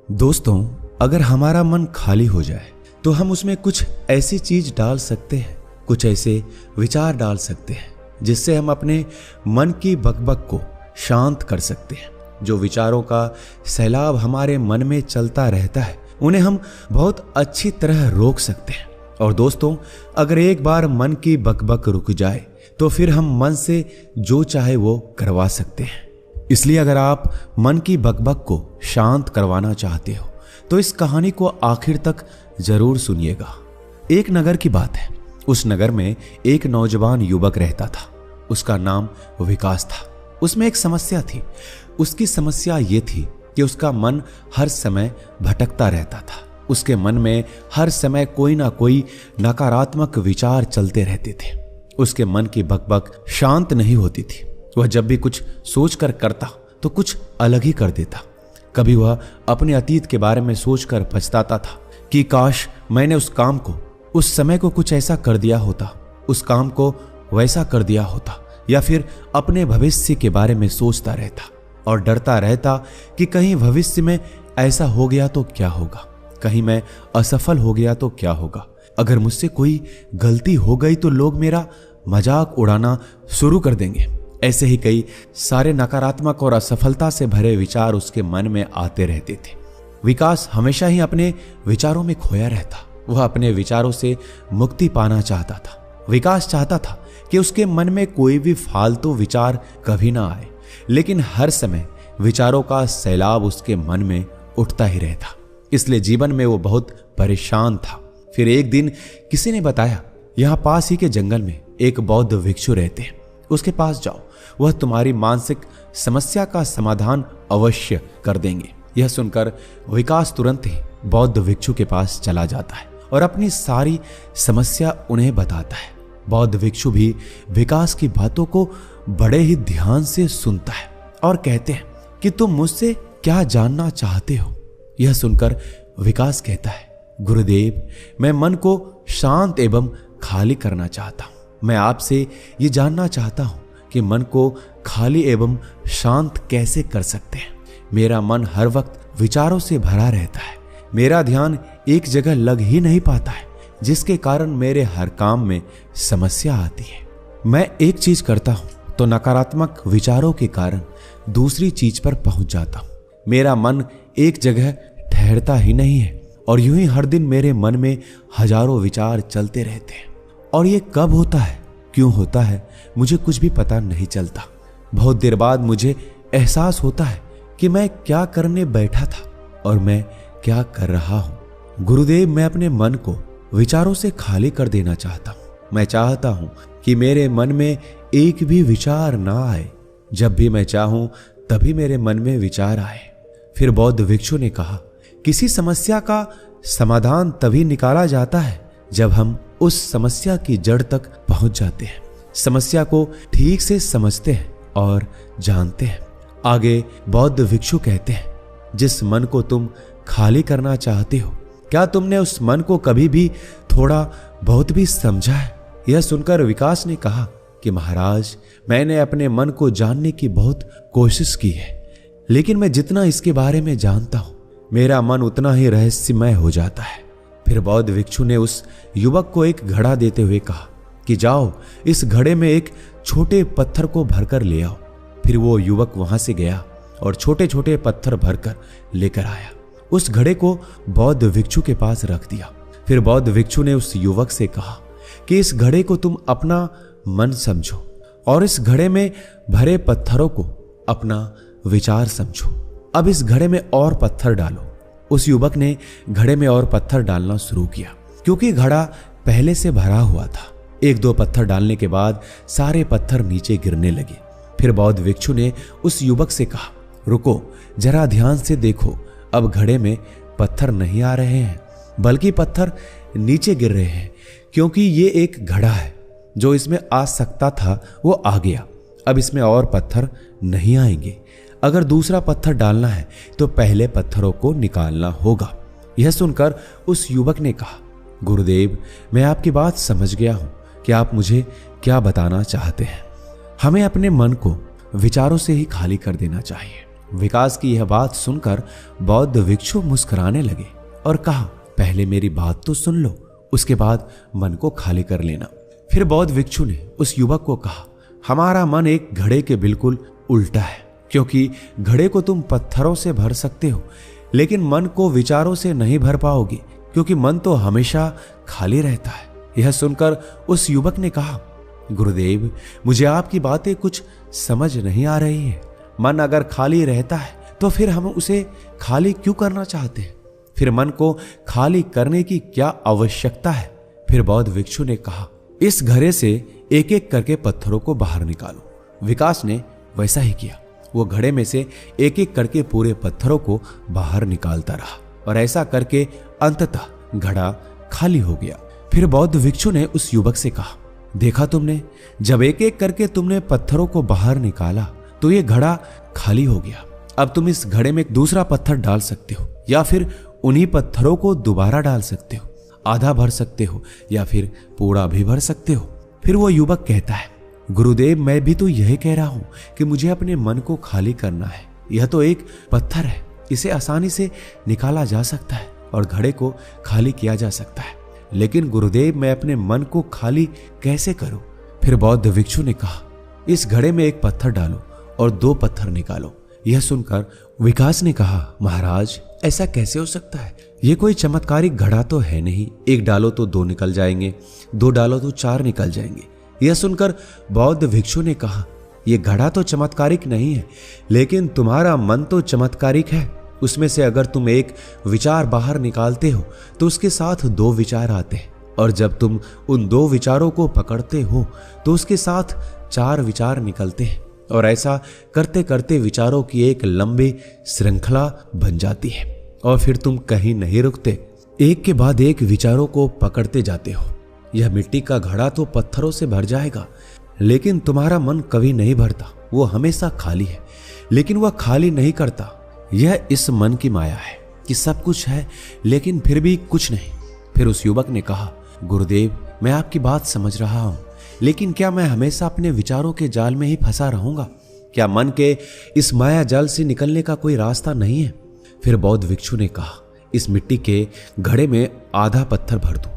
दोस्तों, अगर हमारा मन खाली हो जाए तो हम उसमें कुछ ऐसी चीज डाल सकते हैं, कुछ ऐसे विचार डाल सकते हैं जिससे हम अपने मन की बकबक को शांत कर सकते हैं। जो विचारों का सैलाब हमारे मन में चलता रहता है उन्हें हम बहुत अच्छी तरह रोक सकते हैं। और दोस्तों, अगर एक बार मन की बकबक रुक जाए तो फिर हम मन से जो चाहे वो करवा सकते हैं। इसलिए अगर आप मन की बकबक को शांत करवाना चाहते हो तो इस कहानी को आखिर तक जरूर सुनिएगा। एक नगर की बात है। उस नगर में एक नौजवान युवक रहता था। उसका नाम विकास था। उसमें एक समस्या थी। उसकी समस्या ये थी कि उसका मन हर समय भटकता रहता था। उसके मन में हर समय कोई ना कोई नकारात्मक विचार चलते रहते थे। उसके मन की बकबक शांत नहीं होती थी। वह जब भी कुछ सोचकर करता तो कुछ अलग ही कर देता। कभी वह अपने अतीत के बारे में सोचकर पछताता था कि काश मैंने उस काम को, उस समय को कुछ ऐसा कर दिया होता, उस काम को वैसा कर दिया होता, या फिर अपने भविष्य के बारे में सोचता रहता और डरता रहता कि कहीं भविष्य में ऐसा हो गया तो क्या होगा, कहीं मैं असफल हो गया तो क्या होगा, अगर मुझसे कोई गलती हो गई तो लोग मेरा मजाक उड़ाना शुरू कर देंगे। ऐसे ही कई सारे नकारात्मक और असफलता से भरे विचार उसके मन में आते रहते थे। विकास हमेशा ही अपने विचारों में खोया रहता। वह अपने विचारों से मुक्ति पाना चाहता था। विकास चाहता था कि उसके मन में कोई भी फालतू विचार कभी ना आए, लेकिन हर समय विचारों का सैलाब उसके मन में उठता ही रहता। इसलिए जीवन में वो बहुत परेशान था। फिर एक दिन किसी ने बताया, यहाँ पास ही के जंगल में एक बौद्ध भिक्षु रहते हैं, उसके पास जाओ, वह तुम्हारी मानसिक समस्या का समाधान अवश्य कर देंगे। यह सुनकर विकास तुरंत ही बौद्ध भिक्षु के पास चला जाता है और अपनी सारी समस्या उन्हें बताता है। बौद्ध भिक्षु भी विकास की बातों को बड़े ही ध्यान से सुनता है और कहते हैं कि तुम मुझसे क्या जानना चाहते हो। यह सुनकर विकास कहता है, गुरुदेव, मैं मन को शांत एवं खाली करना चाहता हूं। मैं आपसे ये जानना चाहता हूं कि मन को खाली एवं शांत कैसे कर सकते हैं। मेरा मन हर वक्त विचारों से भरा रहता है। मेरा ध्यान एक जगह लग ही नहीं पाता है, जिसके कारण मेरे हर काम में समस्या आती है। मैं एक चीज करता हूं तो नकारात्मक विचारों के कारण दूसरी चीज पर पहुंच जाता हूं। मेरा मन एक जगह ठहरता ही नहीं है और यूं ही हर दिन मेरे मन में हजारों विचार चलते रहते हैं। और ये कब होता है, क्यों होता है, मुझे कुछ भी पता नहीं चलता। बहुत देर बाद मुझे एहसास होता है कि मैं क्या करने बैठा था और मैं क्या कर रहा हूं। गुरुदेव, मैं अपने मन को विचारों से खाली कर देना चाहता हूं। मैं चाहता हूं कि मेरे मन में एक भी विचार ना आए। जब भी मैं चाहूं तभी मेरे मन में विचार आए। फिर बौद्ध भिक्षु ने कहा, किसी समस्या का समाधान तभी निकाला जाता है जब हम उस समस्या की जड़ तक पहुंच जाते हैं, समस्या को ठीक से समझते हैं और जानते हैं। आगे बौद्ध भिक्षु कहते हैं, जिस मन को तुम खाली करना चाहते हो, क्या तुमने उस मन को कभी भी थोड़ा बहुत भी समझा है? यह सुनकर विकास ने कहा कि महाराज, मैंने अपने मन को जानने की बहुत कोशिश की है, लेकिन मैं जितना इसके बारे में जानता हूं, मेरा मन उतना ही रहस्यमय हो जाता है। फिर बौद्ध भिक्षु ने उस युवक को एक घड़ा देते हुए कहा कि जाओ, इस घड़े में एक छोटे पत्थर को भरकर ले आओ। फिर वो युवक वहां से गया और छोटे छोटे पत्थर भरकर लेकर आया। उस घड़े को बौद्ध भिक्षु के पास रख दिया। फिर बौद्ध भिक्षु ने उस युवक से कहा कि इस घड़े को तुम अपना मन समझो और इस घड़े में भरे पत्थरों को अपना विचार समझो। अब इस घड़े में और पत्थर डालो। उस युवक ने घड़े में और पत्थर डालना शुरू किया, क्योंकि घड़ा पहले से भरा हुआ था। एक दो पत्थर डालने के बाद सारे पत्थर नीचे गिरने लगे। फिर बौद्ध भिक्षु ने उस युवक से कहा, रुको, जरा ध्यान से देखो, अब घड़े में पत्थर नहीं आ रहे हैं, बल्कि पत्थर नीचे गिर रहे हैं, क्योंकि ये एक घड़ा है। जो इसमें आ सकता था वो आ गया। अब इसमें और पत्थर नहीं आएंगे। अगर दूसरा पत्थर डालना है तो पहले पत्थरों को निकालना होगा। यह सुनकर उस युवक ने कहा, गुरुदेव, मैं आपकी बात समझ गया हूं कि आप मुझे क्या बताना चाहते हैं। हमें अपने मन को विचारों से ही खाली कर देना चाहिए विकास की यह बात सुनकर बौद्ध भिक्षु मुस्कुराने लगे और कहा, पहले मेरी बात तो सुन लो, उसके बाद मन को खाली कर लेना। फिर बौद्ध भिक्षु ने उस युवक को कहा, हमारा मन एक घड़े के बिल्कुल उल्टा है, क्योंकि घड़े को तुम पत्थरों से भर सकते हो, लेकिन मन को विचारों से नहीं भर पाओगे, क्योंकि मन तो हमेशा खाली रहता है। यह सुनकर उस युवक ने कहा, गुरुदेव, मुझे आपकी बातें कुछ समझ नहीं आ रही है। मन अगर खाली रहता है तो फिर हम उसे खाली क्यों करना चाहते हैं? फिर मन को खाली करने की क्या आवश्यकता है? फिर बौद्ध भिक्षु ने कहा, इस घड़े से एक एक करके पत्थरों को बाहर निकालो। विकास ने वैसा ही किया। वो घड़े में से एक एक करके पूरे पत्थरों को बाहर निकालता रहा और ऐसा करके अंततः घड़ा खाली हो गया। फिर बौद्ध भिक्षु ने उस युवक से कहा, देखा तुमने, जब एक एक करके तुमने पत्थरों को बाहर निकाला तो ये घड़ा खाली हो गया। अब तुम इस घड़े में दूसरा पत्थर डाल सकते हो या फिर उन्हीं पत्थरों को दोबारा डाल सकते हो, आधा भर सकते हो या फिर पूरा भी भर सकते हो। फिर वो युवक कहता है, गुरुदेव, मैं भी तो यही कह रहा हूं कि मुझे अपने मन को खाली करना है। यह तो एक पत्थर है, इसे आसानी से निकाला जा सकता है और घड़े को खाली किया जा सकता है, लेकिन गुरुदेव, मैं अपने मन को खाली कैसे करूं? फिर बौद्ध भिक्षु ने कहा, इस घड़े में एक पत्थर डालो और 2 पत्थर निकालो। यह सुनकर विकास ने कहा, महाराज, ऐसा कैसे हो सकता है? यह कोई चमत्कारिक घड़ा तो है नहीं। 1 डालो तो 2 निकल जाएंगे, 2 डालो तो 4 निकल जाएंगे। यह सुनकर बौद्ध भिक्षु ने कहा, यह घड़ा तो चमत्कारिक नहीं है, लेकिन तुम्हारा मन तो चमत्कारिक है। उसमें से अगर तुम एक विचार बाहर निकालते हो तो उसके साथ 2 विचार आते हैं, और जब तुम उन 2 विचारों को पकड़ते हो तो उसके साथ 4 विचार निकलते हैं, और ऐसा करते करते विचारों की एक लंबी श्रृंखला बन जाती है और फिर तुम कहीं नहीं रुकते, एक के बाद एक विचारों को पकड़ते जाते हो। यह मिट्टी का घड़ा तो पत्थरों से भर जाएगा, लेकिन तुम्हारा मन कभी नहीं भरता। वो हमेशा खाली है, लेकिन वह खाली नहीं करता। यह इस मन की माया है कि सब कुछ है लेकिन फिर भी कुछ नहीं। फिर उस युवक ने कहा, गुरुदेव, मैं आपकी बात समझ रहा हूं, लेकिन क्या मैं हमेशा अपने विचारों के जाल में ही फंसा रहूंगा? क्या मन के इस माया जाल से निकलने का कोई रास्ता नहीं है? फिर बौद्ध भिक्षु ने कहा, इस मिट्टी के घड़े में आधा पत्थर भर दो।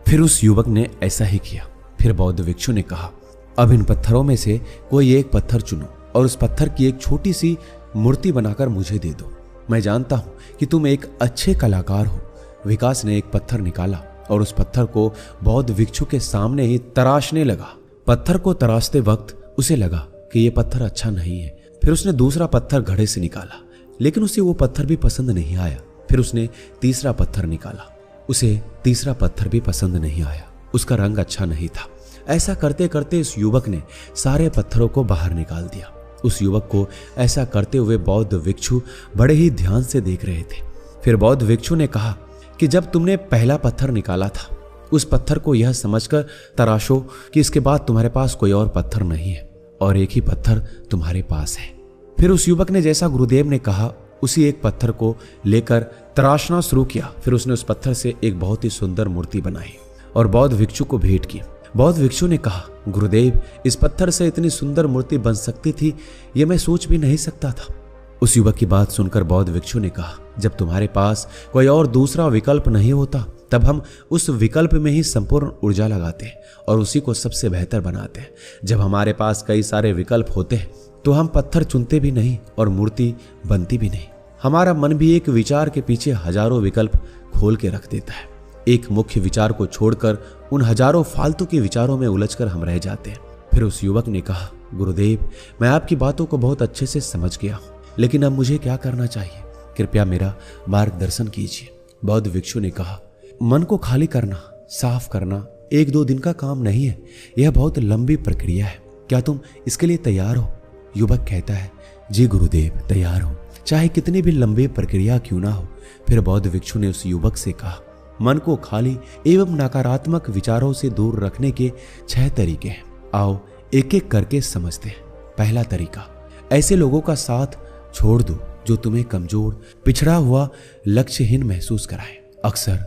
फिर उस युवक ने ऐसा ही किया। फिर बौद्ध भिक्षु ने कहा, अब इन पत्थरों में से कोई एक पत्थर चुनो और उस पत्थर की एक छोटी सी मूर्ति बनाकर मुझे दे दो। मैं जानता हूं कि तुम एक अच्छे कलाकार हो। विकास ने एक पत्थर निकाला और उस पत्थर को बौद्ध भिक्षु के सामने ही तराशने लगा। पत्थर को तराशते वक्त उसे लगा कि यह पत्थर अच्छा नहीं है। फिर उसने दूसरा पत्थर घड़े से निकाला, लेकिन उसे वो पत्थर भी पसंद नहीं आया। फिर उसने तीसरा पत्थर निकाला, उसे तीसरा पत्थर भी पसंद नहीं आया। उसका रंग अच्छा नहीं था। ऐसा करते करते उस युवक ने सारे पत्थरों को बाहर निकाल दिया। उस युवक को ऐसा करते हुए बौद्ध भिक्षु बड़े ही ध्यान से देख रहे थे। फिर बौद्ध भिक्षु ने कहा कि जब तुमने पहला पत्थर निकाला था, उस पत्थर को यह समझकर तराशो कि इसके बाद तुम्हारे पास कोई और पत्थर नहीं है और एक ही पत्थर तुम्हारे पास है। फिर उस युवक ने जैसा गुरुदेव ने कहा उसी एक पत्थर को लेकर तराशना शुरू किया। फिर उसने उस पत्थर से एक बहुत ही सुंदर मूर्ति बनाई और बौद्ध भिक्षु को भेंट की। बौद्ध भिक्षु ने कहा, गुरुदेव, इस पत्थर से इतनी सुंदर मूर्ति बन सकती थी, यह मैं सोच भी नहीं सकता था। उस युवक की बात सुनकर बौद्ध भिक्षु ने कहा, जब तुम्हारे पास कोई और दूसरा विकल्प नहीं होता, तब हम उस विकल्प में ही संपूर्ण ऊर्जा लगाते हैं और उसी को सबसे बेहतर बनाते हैं। जब हमारे पास कई सारे विकल्प होते हैं तो हम पत्थर चुनते भी नहीं और मूर्ति बनती भी नहीं। हमारा मन भी एक विचार के पीछे हजारों विकल्प खोल के रख देता है। एक मुख्य विचार को छोड़कर उन हजारों फालतू के विचारों में उलझकर हम रह जाते हैं। फिर उस युवक ने कहा, गुरुदेव, मैं आपकी बातों को बहुत अच्छे से समझ गया हूं, लेकिन अब मुझे क्या करना चाहिए? कृपया मेरा मार्गदर्शन कीजिए। बौद्ध भिक्षु ने कहा, मन को खाली करना, साफ करना 1-2 दिन का काम नहीं है। यह बहुत लंबी प्रक्रिया है। क्या तुम इसके लिए तैयार हो? युवक कहता है, जी गुरुदेव, तैयार हूं, चाहे कितनी भी लंबी प्रक्रिया क्यों ना हो। फिर बौद्ध भिक्षु ने उस युवक से कहा, मन को खाली एवं नकारात्मक विचारों से दूर रखने के 6 तरीके हैं। आओ एक एक करके समझते हैं। पहला तरीका, ऐसे लोगों का साथ छोड़ दो जो तुम्हें कमजोर, पिछड़ा हुआ, लक्ष्यहीन महसूस कराए। अक्सर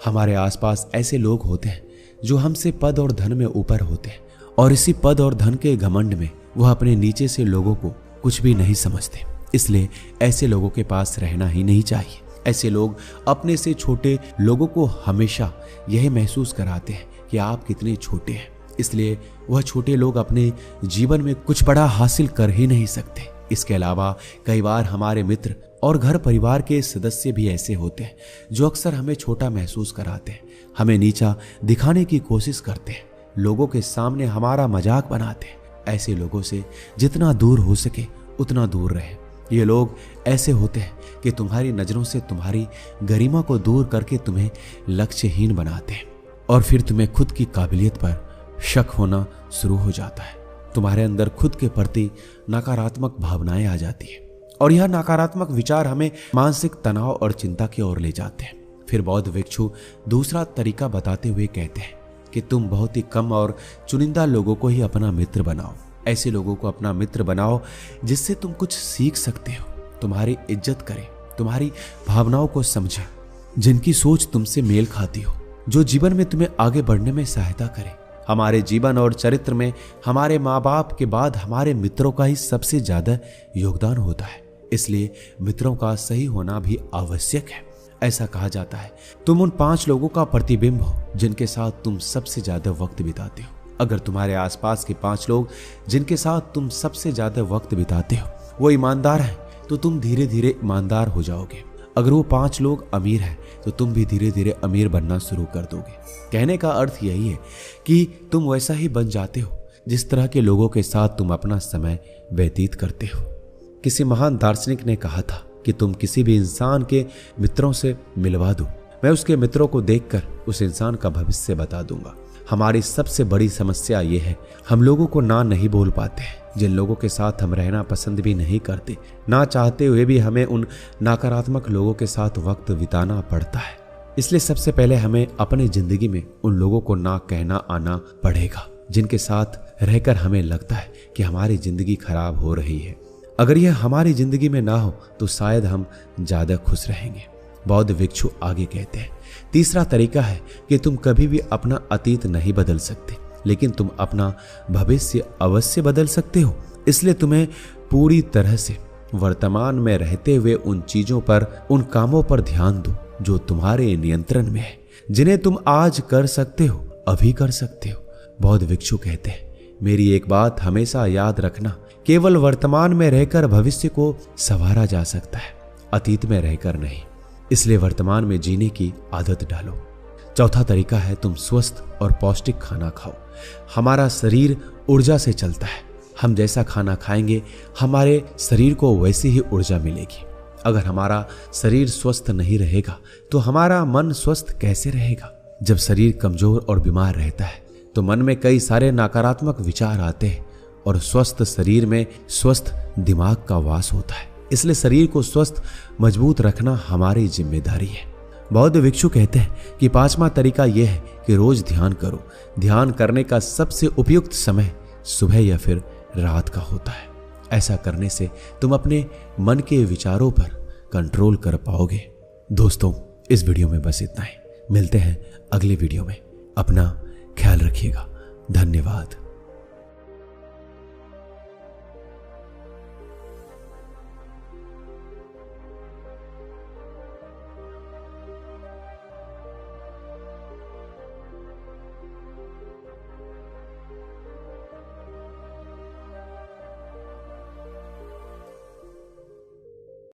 हमारे आसपास ऐसे लोग होते हैं जो हमसे पद और धन में ऊपर होते हैं और इसी पद और धन के घमंड में वह अपने नीचे से लोगों को कुछ भी नहीं समझते। इसलिए ऐसे लोगों के पास रहना ही नहीं चाहिए। ऐसे लोग अपने से छोटे लोगों को हमेशा यही महसूस कराते हैं कि आप कितने छोटे हैं, इसलिए वह छोटे लोग अपने जीवन में कुछ बड़ा हासिल कर ही नहीं सकते। इसके अलावा कई बार हमारे मित्र और घर परिवार के सदस्य भी ऐसे होते हैं जो अक्सर हमें छोटा महसूस कराते हैं, हमें नीचा दिखाने की कोशिश करते हैं, लोगों के सामने हमारा मजाक बनाते हैं। ऐसे लोगों से जितना दूर हो सके उतना दूर रहे। ये लोग ऐसे होते हैं कि तुम्हारी नजरों से तुम्हारी गरिमा को दूर करके तुम्हें लक्ष्यहीन बनाते हैं और फिर तुम्हें खुद की काबिलियत पर शक होना शुरू हो जाता है। तुम्हारे अंदर खुद के प्रति नकारात्मक भावनाएं आ जाती है और यह नकारात्मक विचार हमें मानसिक तनाव और चिंता की ओर ले जाते हैं। फिर बौद्ध भिक्षु दूसरा तरीका बताते हुए कहते हैं कि तुम बहुत ही कम और चुनिंदा लोगों को ही अपना मित्र बनाओ। ऐसे लोगों को अपना मित्र बनाओ जिससे तुम कुछ सीख सकते हो, तुम्हारी इज्जत करे, तुम्हारी भावनाओं को समझे, जिनकी सोच तुमसे मेल खाती हो, जो जीवन में तुम्हें आगे बढ़ने में सहायता करे। हमारे जीवन और चरित्र में हमारे माँ बाप के बाद हमारे मित्रों का ही सबसे ज्यादा योगदान होता है, इसलिए मित्रों का सही होना भी आवश्यक है। ऐसा कहा जाता है तुम उन 5 लोगों का प्रतिबिंब हो जिनके साथ तुम सबसे ज्यादा वक्त बिताते हो। अगर तुम्हारे आसपास के 5 लोग जिनके साथ तुम सबसे ज्यादा वक्त बिताते हो वो ईमानदार हैं तो तुम धीरे धीरे ईमानदार हो जाओगे। अगर वो 5 लोग अमीर हैं तो तुम भी धीरे धीरे अमीर बनना शुरू कर दोगे। कहने का अर्थ यही है कि तुम वैसा ही बन जाते हो जिस तरह के लोगों के साथ तुम अपना समय व्यतीत करते हो। किसी महान दार्शनिक ने कहा था कि तुम किसी भी इंसान के मित्रों से मिलवा दो, मैं उसके मित्रों को देखकर उस इंसान का भविष्य बता दूंगा। हमारी सबसे बड़ी समस्या ये है हम लोगों को ना नहीं बोल पाते हैं। जिन लोगों के साथ हम रहना पसंद भी नहीं करते, ना चाहते हुए भी हमें उन नकारात्मक लोगों के साथ वक्त बिताना पड़ता है। इसलिए सबसे पहले हमें अपनी जिंदगी में उन लोगों को ना कहना आना पड़ेगा जिनके साथ रहकर हमें लगता है कि हमारी जिंदगी खराब हो रही है। अगर यह हमारी जिंदगी में ना हो तो शायद हम ज्यादा खुश रहेंगे। बौद्ध भिक्षु आगे कहते हैं तीसरा तरीका है कि तुम कभी भी अपना अतीत नहीं बदल सकते, लेकिन तुम अपना भविष्य अवश्य बदल सकते हो। इसलिए तुम्हें पूरी तरह से वर्तमान में रहते हुए उन चीजों पर, उन कामों पर ध्यान दो जो तुम्हारे नियंत्रण में है, जिन्हें तुम आज कर सकते हो, अभी कर सकते हो। बौद्ध भिक्षु कहते हैं मेरी एक बात हमेशा याद रखना, केवल वर्तमान में रहकर भविष्य को संवारा जा सकता है, अतीत में रहकर नहीं। इसलिए वर्तमान में जीने की आदत डालो। चौथा तरीका है तुम स्वस्थ और पौष्टिक खाना खाओ। हमारा शरीर ऊर्जा से चलता है। हम जैसा खाना खाएंगे हमारे शरीर को वैसी ही ऊर्जा मिलेगी। अगर हमारा शरीर स्वस्थ नहीं रहेगा तो हमारा मन स्वस्थ कैसे रहेगा? जब शरीर कमजोर और बीमार रहता है तो मन में कई सारे नकारात्मक विचार आते हैं और स्वस्थ शरीर में स्वस्थ दिमाग का वास होता है। इसलिए शरीर को स्वस्थ मजबूत रखना हमारी जिम्मेदारी है। बौद्ध भिक्षु कहते हैं कि 5वां तरीका यह है कि रोज ध्यान करो। ध्यान करने का सबसे उपयुक्त समय सुबह या फिर रात का होता है। ऐसा करने से तुम अपने मन के विचारों पर कंट्रोल कर पाओगे। दोस्तों, इस वीडियो में बस इतना ही। मिलते हैं अगले वीडियो में। अपना ख्याल रखिएगा। धन्यवाद।